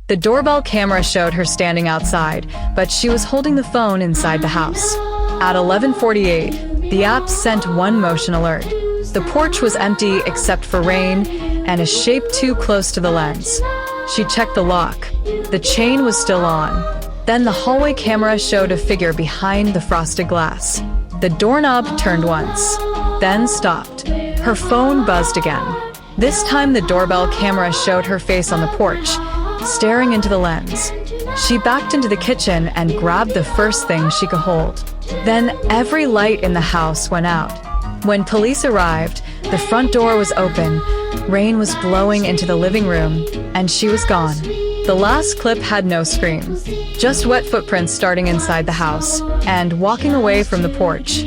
The doorbell camera showed her standing outside, but she was holding the phone inside the house. At 11:48, the app sent one motion alert. The porch was empty except for rain and a shape too close to the lens. She checked the lock. The chain was still on. Then the hallway camera showed a figure behind the frosted glass. The doorknob turned once, then stopped. Her phone buzzed again. This time the doorbell camera showed her face on the porch, staring into the lens. She backed into the kitchen and grabbed the first thing she could hold. Then every light in the house went out. When police arrived, the front door was open, rain was blowing into the living room, and she was gone. The last clip had no scream, just wet footprints starting inside the house and walking away from the porch.